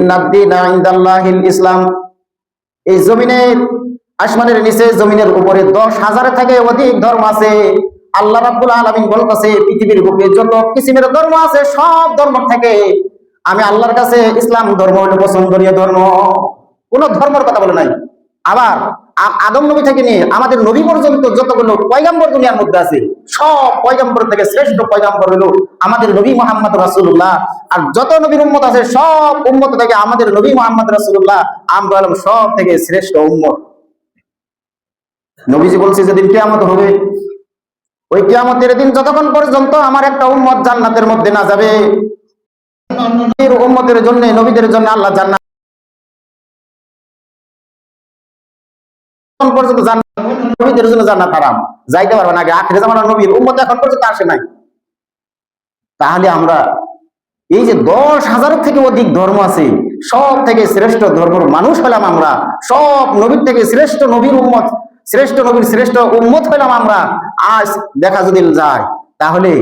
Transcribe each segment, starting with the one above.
ইন্নাদ-দীনা ইনদাল্লাহিল ইসলাম। এই জমিনের আসমানের নিচে জমিনের উপরে 10,000 থেকে অধিক ধর্ম আছে। আল্লাহ রাব্বুল আলামিন বলতেছে পৃথিবীর বুকে যত কিসিমের ধর্ম আছে সব ধর্ম থেকে আমি আল্লাহর কাছে ইসলাম ধর্ম হলো পছন্দনীয় ধর্ম। কোন ধর্মের কথা বলে নাই। আবার আদম নবী থেকে নিয়ে আমাদের নবী পর্যন্ত যতগুলো পয়গাম্বর দুনিয়ার মধ্যে আছে সব পয়গাম্বর থেকে শ্রেষ্ঠ পয়গাম্বর হলো আমাদের নবী মুহাম্মদ রাসূলুল্লাহ। আর যত নবীর উম্মত আছে সব উম্মত থেকে আমাদের নবী মুহাম্মদ রাসূলুল্লাহ আমরা হলাম সব থেকে শ্রেষ্ঠ উম্মত। নবীজি বলছে যেদিন কিয়ামত হবে, ওই কিয়ামতের দিন যতক্ষণ পর্যন্ত আমার একটা উম্মত জান্নাতের মধ্যে না যাবে, নবীর উম্মতের জন্য নবীদের জন্য আল্লাহ জান্নাত পর্যন্ত জান্নাত, নবীদের জন্য জান্নাত হারাম, যাইতে পারবে না। আগে আখিরে জামানার নবীর উম্মত এখন পর্যন্ত আসে নাই। তাহলে আমরা এই যে 10,000 থেকে অধিক ধর্ম আছে সব থেকে শ্রেষ্ঠ ধর্মের মানুষ হলাম আমরা, সব নবীর থেকে শ্রেষ্ঠ নবীর উম্মত, শ্রেষ্ঠ নবীর শ্রেষ্ঠ উম্মত হলাম আমরা। আজ দেখা যদি যায় তাহলে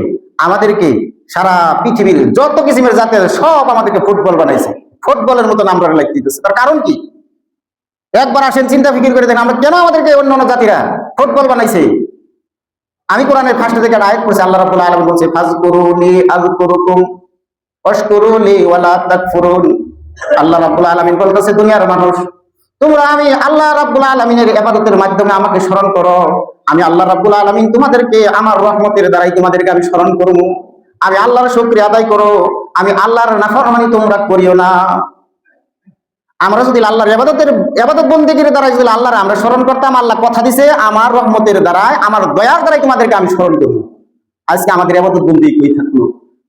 আমাদেরকে সারা পৃথিবীর যত কিসিমের জাতি সব আমাদেরকে ফুটবল বানাইছে, ফুটবলের মতন আমরা লাইক দিতেছে। তার কারণ কি? একবার আসেন চিন্তা ফিকির করে দেখেন আমরা কেন আমাদেরকে অন্যান্য জাতিরা ফুটবল বানাইছে। আমি কোরআনের ফার্স্ট থেকে আয়াত পড়ছি, আল্লাহ রাব্বুল আলামিন বলছে ফাযকুরুনি আযকুরুকুম ওয়াশকুরুলি ওয়ালা তাকফুরুন। আল্লাহ রাব্বুল আলামিন বলতেছে দুনিয়ার মানুষ তোমরা আমি আল্লাহ রাব্বুল আলামিনের ইবাদতের মাধ্যমে আমাকে স্মরণ করো, আমি আল্লাহ রাব্বুল আলামিন তোমাদেরকে আমার রহমতের দ্বারাই তোমাদেরকে আমি স্মরণ করব। আমি আল্লাহর শুকরিয়া আদায় করো, আমি আল্লাহর নাফরমানি তোমরা করিও না। আমরা যদি আল্লাহর ইবাদত বন্দেগীর দ্বারা যদি আল্লাহর আমরা স্মরণ করতাম, আল্লাহ কথা দিছে আমার রহমতের দ্বারাই আমার দয়ার দ্বারাই তোমাদেরকে আমি স্মরণ করব। আজকে আমাদের ইবাদত বন্দেগী কই থাকলো?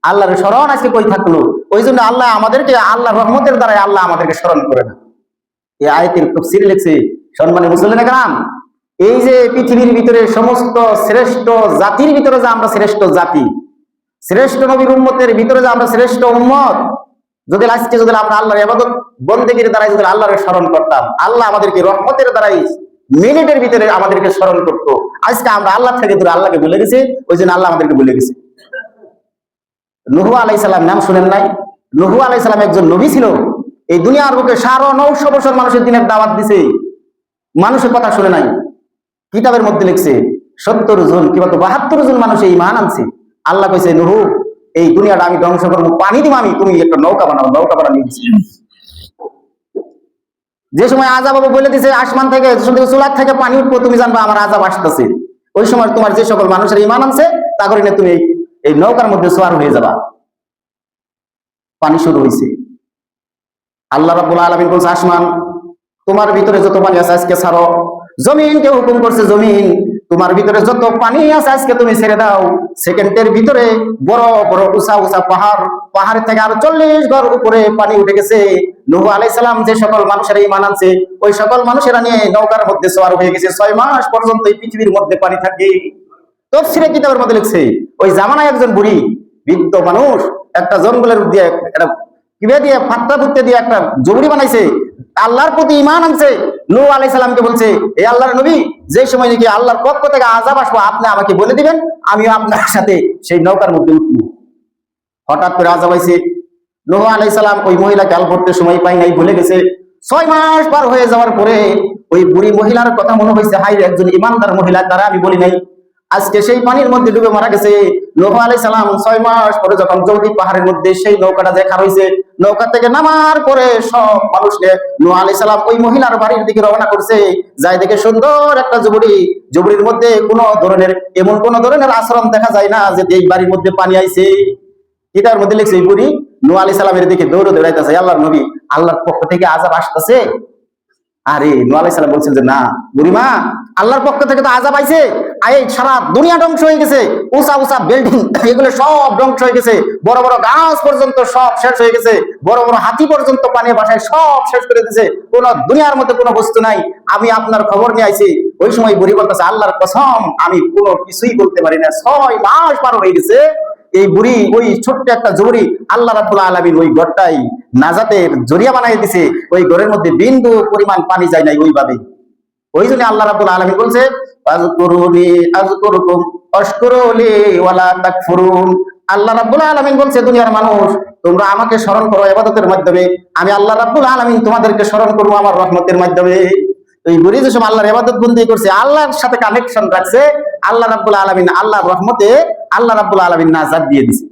আল্লাহর স্মরণ আজকে কই থাকলো? ওই জন্য আল্লাহ আমাদেরকে আল্লাহর রহমতের দ্বারাই আল্লাহ আমাদেরকে স্মরণ করে না। এই আয়াতের তাফসীর লিখছে সম্মানিত মুসলিম کرام, এই যে পৃথিবীর ভিতরে সমস্ত শ্রেষ্ঠ জাতির ভিতরে যে আমরা শ্রেষ্ঠ জাতি, শ্রেষ্ঠ নবীর উম্মতের ভিতরে যে আমরা শ্রেষ্ঠ উম্মত, যদি আজকে যদি আমরা আল্লাহর ইবাদত বন্দেগীর দ্বারাই যদি আল্লাহর স্মরণ করতাম, আল্লাহ আমাদেরকে রহমতের দ্বারাই মিনিটের ভিতরে আমাদেরকে স্মরণ করতো। আজকে আমরা আল্লাহ থেকে দূরে আল্লাহকে ভুলে গেছি, ওই জন্য আল্লাহ আমাদেরকে ভুলে গেছে। নূহ আলাইহিস সালাম নাম শুনেন নাই? নূহ আলাইহিস সালাম একজন নবী ছিল। এই দুনিয়ার বুকে 950 বছর মানুষের দিনের দাওয়াত দিছে, মানুষের কথা শুনে নাই। কিতাবের মধ্যে লিখছে 70 জন কিংবা 72 জন মানুষ ঈমান আনছে। আল্লাহ কইছে নূহ এই দুনিয়াটা আমি ধ্বংস করবো, পানি দিব আমি, তুমি একটা নৌকা বানাও। নৌকা বানানো যে সময় আযাব হবে বলে দিছে আসমান থেকে চুলার থেকে পানি উঠবো, তুমি জানবা আমার আযাব আসতেছে। ওই সময় তোমার যে সকল মানুষের ঈমান আনছে তা করে তুমি এই নৌকার মধ্যে সওয়ার হয়ে যাবা। পানি শুরু হয়েছে। আল্লাহ রাব্বুল আলামিন বলছে আসমান তোমার ভিতরে যত পানি আছে আজকে ছাড়ো। জমিনকে হুকুম করছে জমিন তোমার ভিতরে যত পানি আছে আজকে তুমি ছেড়ে দাও। সেকেন্ডের ভিতরে বড় বড় উঁচা উঁচা পাহাড় থেকে আরো 40 গড় উপরে পানি উঠে গেছে। নূহ আলাইহিস সালাম যে সকল মানুষের ঈমান আনছে ওই সকল মানুষেরা নিয়ে নৌকার মধ্যে সওয়ার হয়ে গেছে। 6 মাস পর্যন্ত এই পৃথিবীর মধ্যে পানি থাকে। তাফসীরে কিতাবের মধ্যে লিখছে ওই জামানায় একজন বুড়ি বৃদ্ধ মানুষ একটা জঙ্গলের দিয়ে একটা কিবে দিয়ে ফাত্তা ফুটতে দিয়ে একটা জবড়ি বানাইছে, আল্লাহর প্রতি ঈমান আনছে। নূহ আলাইহিস সালামকে বলছে এই আল্লাহর নবী যে সময় নাকি আল্লাহর পক্ষ থেকে আযাব আসবে আপনি আমাকে বলে দিবেন, আমিও আপনার সাথে সেই নৌকার মধ্যে উঠবো। হঠাৎ করে আযাব আইছে। নূহ আলাইহিস সালাম ওই মহিলাকে আল করতে সময় পাই নাই, ভুলে গেছে। 6 মাস পার হয়ে যাওয়ার পরে ওই বুড়ি মহিলার কথা মনে হয়েছে, হাই একজন ইমানদার মহিলা, তারা আমি বলি নাই, আজকে সেই পানির মধ্যে ডুবে মারা গেছে। নূহ আলাইহিস সালাম 6 মাস পরে যখন জৌদি পাহাড়ের মধ্যে সেই নৌকাটা দেখা হয়েছে, নৌকা থেকে নামার পরে সব মানুষ নিয়ে নূহ আলাইহিস সালাম ওই মহিলার বাড়ির দিকে রওনা করছে। যাই দেখে সুন্দর একটা জুবড়ির মধ্যে এমন কোন ধরনের আচরণ দেখা যায় না যে এই বাড়ির মধ্যে পানি আইছে। কিতাবের মধ্যে লিখছে এই বুড়ি নূহ আলাইহিস সালামের দিকে দৌড়ে দৌড়াইতেছে, আল্লাহর নবী আল্লাহর পক্ষ থেকে আযাব আসতেছে। আরে নূহ আলাইহিস সালাম বলছেন যে না বুড়িমা, আল্লাহর পক্ষ থেকে তো আযাব আইছে, এই সারা দুনিয়া ধ্বংস হয়ে গেছে, উঁচা উঁচা বিল্ডিং এগুলো সব ধ্বংস হয়ে গেছে, বড় বড় গাছ পর্যন্ত সব শেষ হয়ে গেছে, বড় বড় হাতি পর্যন্ত পানি বাসায় সব শেষ করে দিয়েছে, কোন দুনিয়ার মধ্যে কোনো বস্তু নাই, আমি আপনার খবর নিয়ে আইছি। ওই সময় বুড়ি বলতেছে আল্লাহর কসম আমি কোনো কিছুই বলতে পারি না, 6 মাস পার হয়ে গেছে। এই বুড়ি ওই ছোট্ট একটা জুবড়ি আল্লাহ রাব্বুল আলামিন ওই ঘরটাই নাজাতের জরিয়া বানিয়ে দিছে, ওই ঘরের মধ্যে বিন্দু পরিমাণ পানি যায় নাই ওইভাবে। ওই জন্য আল্লাহ রাব্বুল আলামিন বলছে আযকুরুনি আযকুরুকুম ওয়াশকুরুলি ওয়ালা তাকফুরুন, আল্লাহ রাব্বুল আলামিন বলছে দুনিয়ার মানুষ তোমরা আমাকে স্মরণ করো ইবাদতের মাধ্যমে, আমি আল্লাহ রাব্বুল আলামিন তোমাদেরকে স্মরণ করবো আমার রহমতের মাধ্যমে। তো এই বুড়ি যেসব আল্লাহর ইবাদত বন্দি করছে, আল্লাহর সাথে কানেকশন রাখছে, আল্লাহ রাব্বুল আলামিন আল্লাহর রহমতে আল্লাহ রাব্বুল আলামিন নাজাত দিয়ে দিছে।